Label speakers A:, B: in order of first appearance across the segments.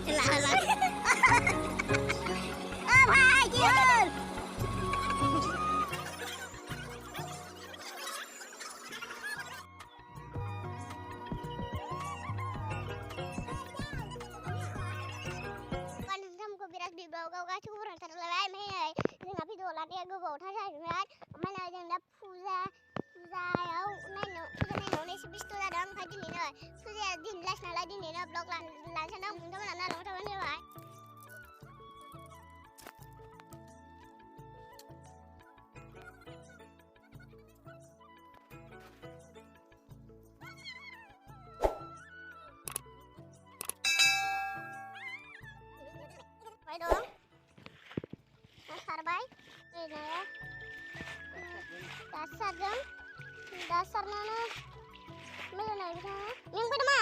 A: Celana. Oh hai chị ơi. Biras di bawah kau kacu kurang terlewat mai. Dengan video lagi aku bawa thasa jual. Mana yang dah puza ya. Nai no sebis tu dah dam kaji ni na. Puza din las nala din ni na blog lan sana mungkin mana nala long taman ni wai. Baik dong. Dasar baik. Ini ya. Dasar dong. Dasar mana? Mana lagi sana? Yang pertama.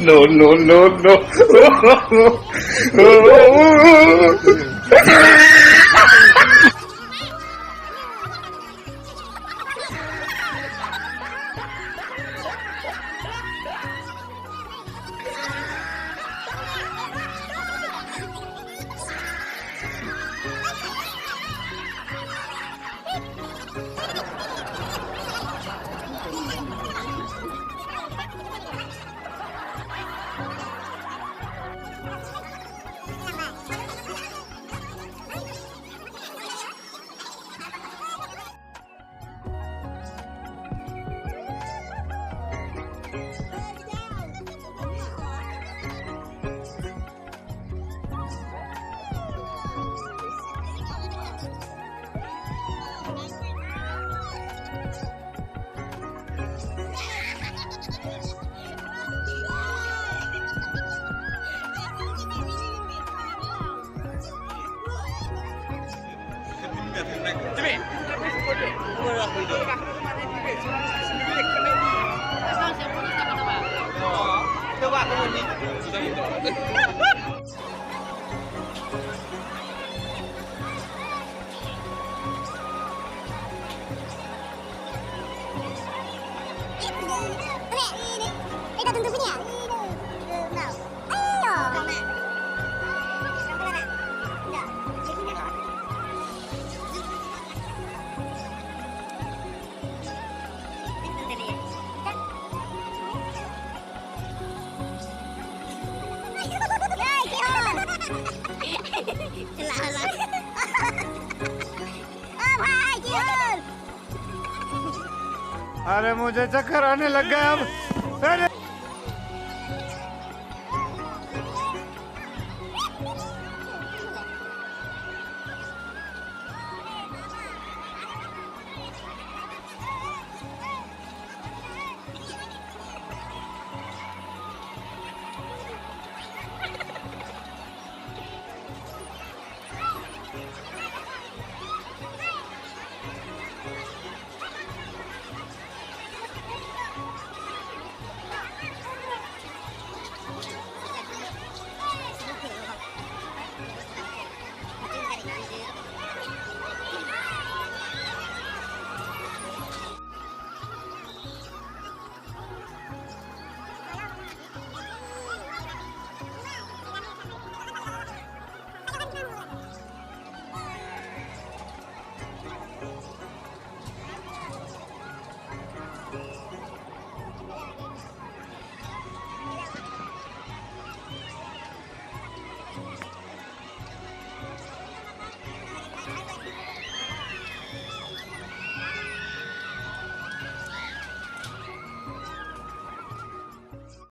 B: No, no, no, no.
A: Kita tuntupin ya. Nah. Ayo.
C: अरे मुझे चक्कर आने लग गया अब। अरे